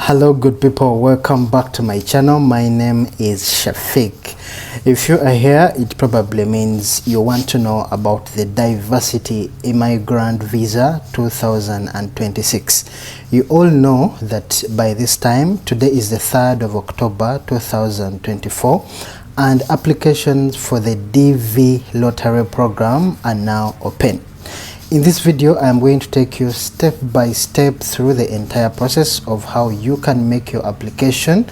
Hello good people, welcome back to my channel. My name is Shafiq. If you are here, it probably means you want to know about the Diversity Immigrant Visa 2026. You all know that by this time, today is the 3rd of October 2024, and applications for the DV lottery program are now open. In this video, I am going to take you step by step through the entire process of how you can make your application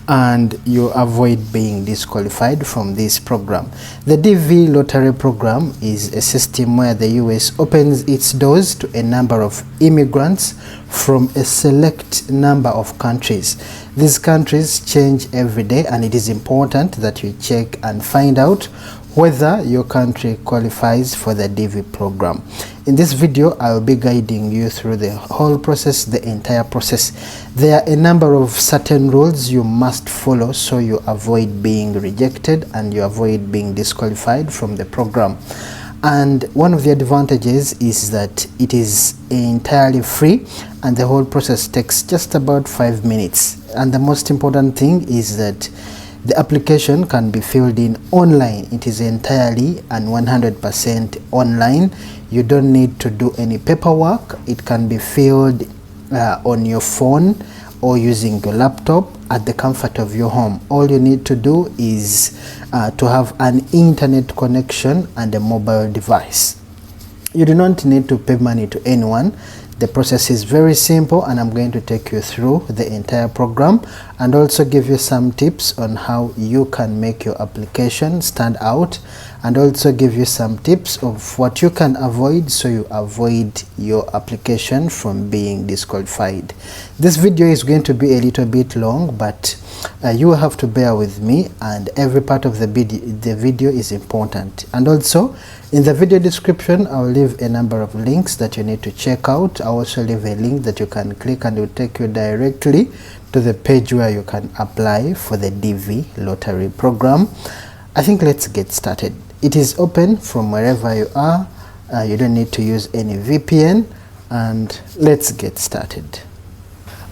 and you avoid being disqualified from this program. The DV lottery program is a system where the US opens its doors to a number of immigrants from a select number of countries. These countries change every day, and it is important that you check and find out whether your country qualifies for the DV program. In this video, I will be guiding you through the whole process, the entire process. There are a number of certain rules you must follow so you avoid being rejected and you avoid being disqualified from the program. And one of the advantages is that it is entirely free and the whole process takes just about 5 minutes. And the most important thing is that the application can be filled in online. It is entirely and 100% online. You don't need to do any paperwork. It can be filled on your phone or using your laptop at the comfort of your home. All you need to do is to have an internet connection and a mobile device. You do not need to pay money to anyone. The process is very simple, and I'm going to take you through the entire program and also give you some tips on how you can make your application stand out, and also give you some tips of what you can avoid so you avoid your application from being disqualified. This video is going to be a little bit long, but you will have to bear with me, and every part of the video is important. And also in the video description, I'll leave a number of links that you need to check out. I'll also leave a link that you can click and it will take you directly to the page where you can apply for the DV lottery program. I think let's get started. It is open from wherever you are. You don't need to use any VPN, and let's get started.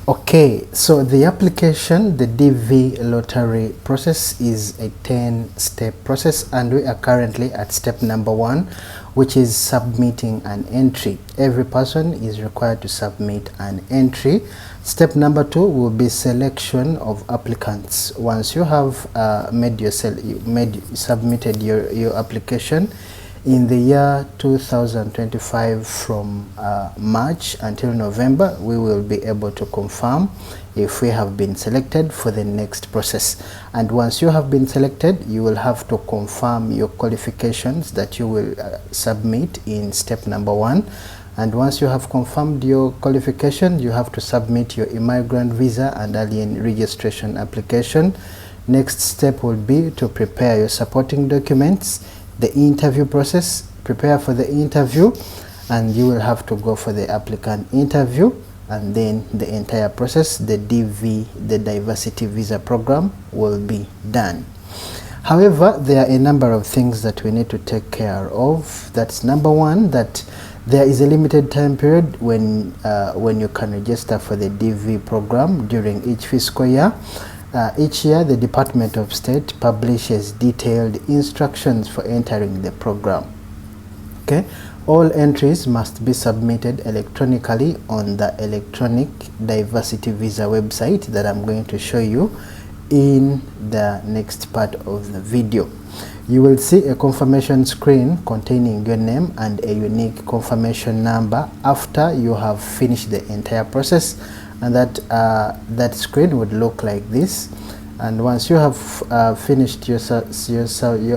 Okay, so the application, the DV lottery process, is a 10-step process, and we are currently at step number 1, which is submitting an entry. Every person is required to submit an entry. Step number 2 will be selection of applicants. Once you have submitted your application in the year 2025, from March until November, we will be able to confirm if we have been selected for the next process. And once you have been selected, you will have to confirm your qualifications that you will submit in step number 1. And once you have confirmed your qualification, you have to submit your immigrant visa and alien registration application. Next step will be to prepare your supporting documents. The interview process, prepare for the interview, and you will have to go for the applicant interview, and then the entire process, the DV, the Diversity Visa Program, will be done. However, there are a number of things that we need to take care of. That's number 1, that there is a limited time period when you can register for the DV program during each fiscal year. Each year, the Department of State publishes detailed instructions for entering the program. Okay, all entries must be submitted electronically on the electronic Diversity Visa website that I'm going to show you in the next part of the video. You will see a confirmation screen containing your name and a unique confirmation number after you have finished the entire process, and that screen would look like this. And once you have finished your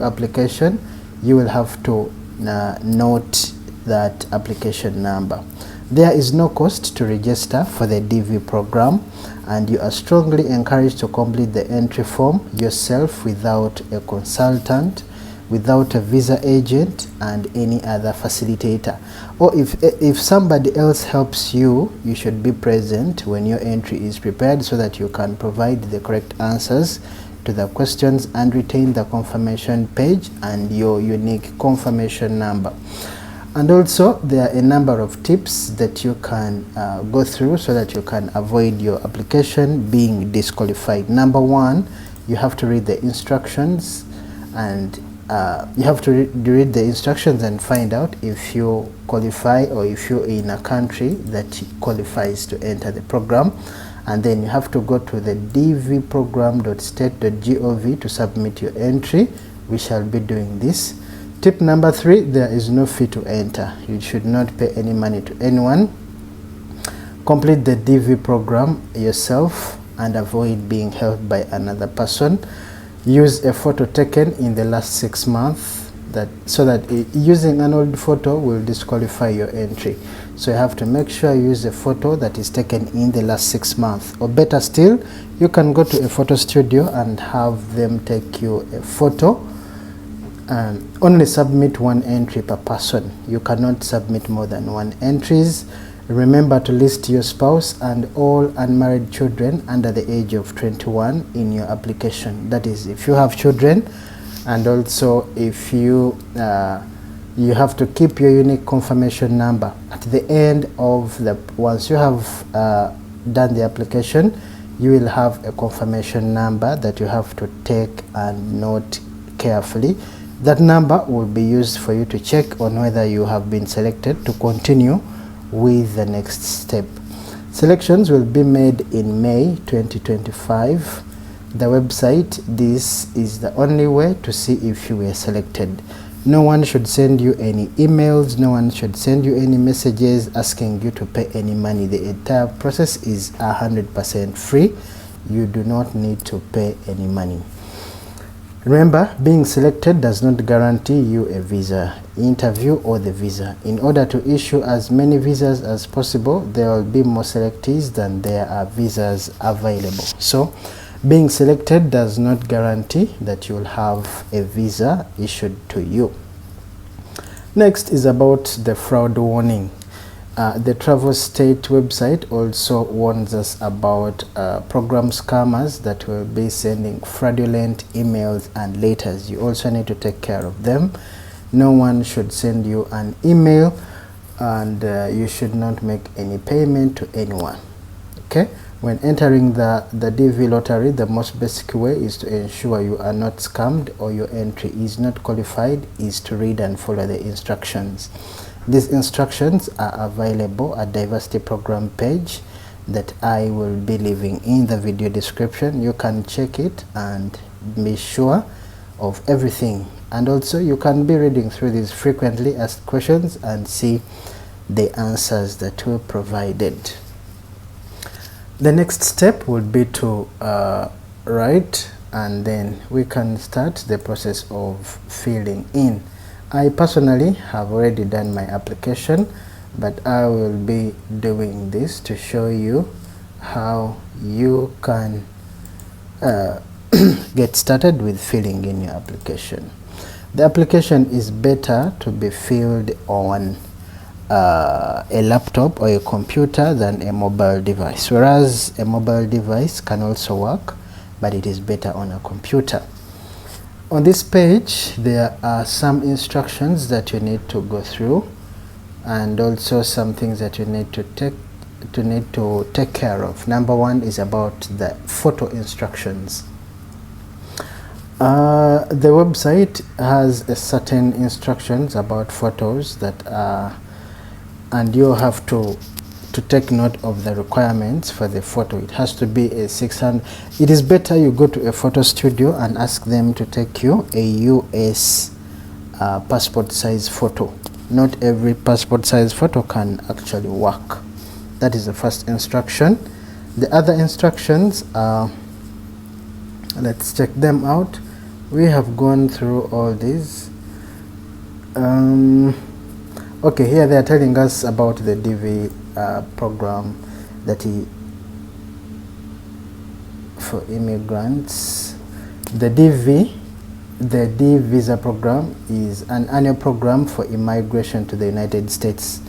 application, you will have to note that application number. There is no cost to register for the DV program, and you are strongly encouraged to complete the entry form yourself without a consultant, without a visa agent, and any other facilitator. Or if somebody else helps you, you should be present when your entry is prepared so that you can provide the correct answers to the questions and retain the confirmation page and your unique confirmation number. And also there are a number of tips that you can go through so that you can avoid your application being disqualified. Number one, you have to read the instructions, and you have to read the instructions and find out if you qualify or if you're in a country that qualifies to enter the program. And then you have to go to the dvprogram.state.gov to submit your entry. We shall be doing this. Tip number 3, there is no fee to enter. You should not pay any money to anyone. Complete the DV program yourself and avoid being helped by another person. Use a photo taken in the last 6 months, so that using an old photo will disqualify your entry. So you have to make sure you use a photo that is taken in the last 6 months, or better still, you can go to a photo studio and have them take you a photo. Only submit 1 entry per person. You cannot submit more than 1 entries. Remember to list your spouse and all unmarried children under the age of 21 in your application. That is, if you have children, and also if you have to keep your unique confirmation number at the end of once you have done the application, you will have a confirmation number that you have to take and note carefully. That number will be used for you to check on whether you have been selected to continue with the next step. Selections will be made in May 2025. The website, this is the only way to see if you were selected. No one should send you any emails, no one should send you any messages asking you to pay any money. The entire process is 100% free. You do not need to pay any money. Remember, being selected does not guarantee you a visa interview or the visa. In order to issue as many visas as possible, there will be more selectees than there are visas available. So, being selected does not guarantee that you will have a visa issued to you. Next is about the fraud warning. The Travel State website also warns us about program scammers that will be sending fraudulent emails and letters. You also need to take care of them. No one should send you an email, and you should not make any payment to anyone. Okay? When entering the DV lottery, the most basic way is to ensure you are not scammed or your entry is not qualified is to read and follow the instructions. These instructions are available at Diversity Program page that I will be leaving in the video description. You can check it and be sure of everything. And also you can be reading through these frequently asked questions and see the answers that were provided. The next step would be to write, and then we can start the process of filling in. I personally have already done my application, but I will be doing this to show you how you can get started with filling in your application. The application is better to be filled on a laptop or a computer than a mobile device, whereas a mobile device can also work, but it is better on a computer. On this page, there are some instructions that you need to go through, and also some things that you need to take care of. Number one is about the photo instructions. The website has a certain instructions about photos that are, and you have to take note of the requirements for the photo. It has to be a 600. It is better you go to a photo studio and ask them to take you a US passport size photo. Not every passport size photo can actually work. That is the first instruction. The other instructions are, let's check them out. We have gone through all these. Okay, here they are telling us about the DV program that for immigrants. The DV Visa Program is an annual program for immigration to the United States.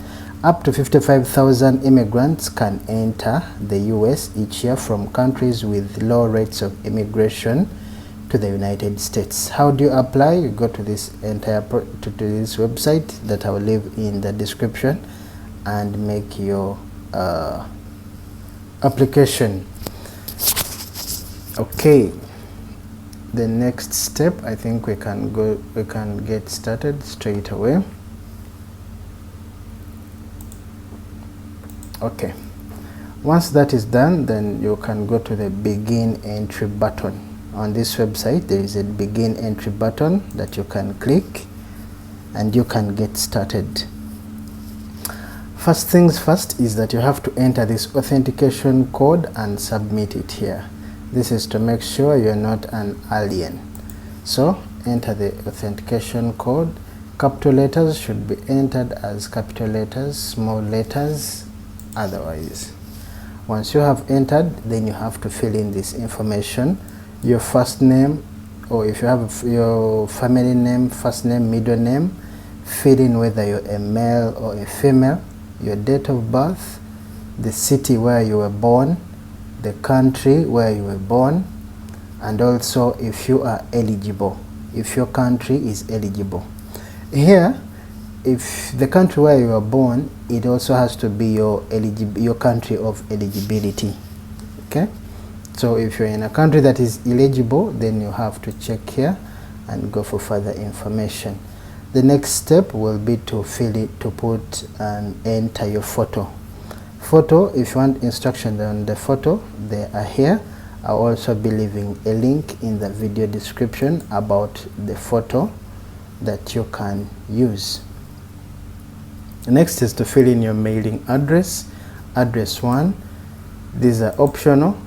Up to 55,000 immigrants can enter the US each year from countries with low rates of immigration to the United States. How do you apply? You go to this to this website that I will leave in the description and make your application. Okay, the next step, I think we can get started straight away. Okay, once that is done, then you can go to the begin entry button. On this website there is a begin entry button that you can click and you can get started. First things first is that you have to enter this authentication code and submit it here. This is to make sure you're not an alien. So enter the authentication code. Capital letters should be entered as capital letters, small letters otherwise. Once you have entered, then you have to fill in this information, your first name, or if you have your family name, first name, middle name, fill in whether you're a male or a female, your date of birth, the city where you were born, the country where you were born, and also if you are eligible, if your country is eligible. Here, if the country where you were born, it also has to be your country of eligibility. Okay, so if you're in a country that is eligible, then you have to check here and go for further information. The next step will be to fill it, to put and enter your photo. Photo, if you want instructions on the photo, they are here. I'll also be leaving a link in the video description about the photo that you can use. Next is to fill in your mailing address. Address 1, these are optional.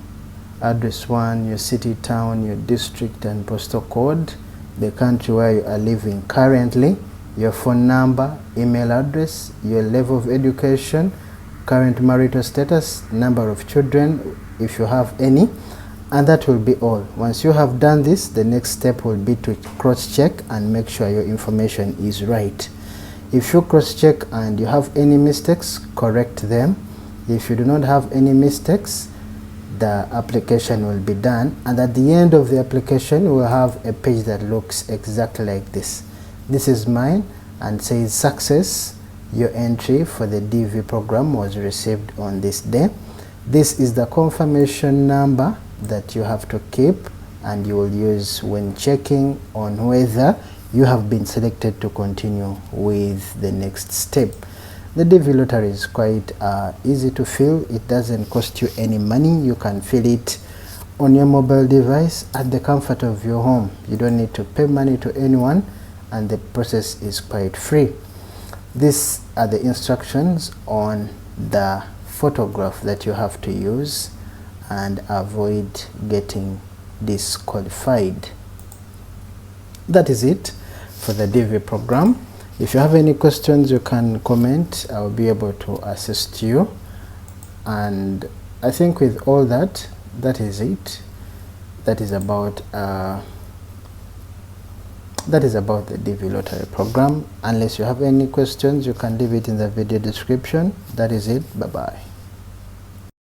Address 1, your city, town, your district and postal code, the country where you are living currently, your phone number, email address, your level of education, current marital status, number of children if you have any, and that will be all. Once you have done this, the next step will be to cross-check and make sure your information is right. If you cross-check and you have any mistakes, correct them. If you do not have any mistakes, the application will be done, and at the end of the application we will have a page that looks exactly like this. This is mine and says success. Your entry for the DV program was received on this day. This is the confirmation number that you have to keep and you will use when checking on whether you have been selected to continue with the next step. The DV lottery is quite easy to fill. It doesn't cost you any money. You can fill it on your mobile device at the comfort of your home. You don't need to pay money to anyone, and the process is quite free. These are the instructions on the photograph that you have to use and avoid getting disqualified. That is it for the DV program. If you have any questions, you can comment. I'll be able to assist you. And I think with all that, that is it. That is about the DV lottery program. Unless you have any questions, you can leave it in the video description. That is it. Bye bye.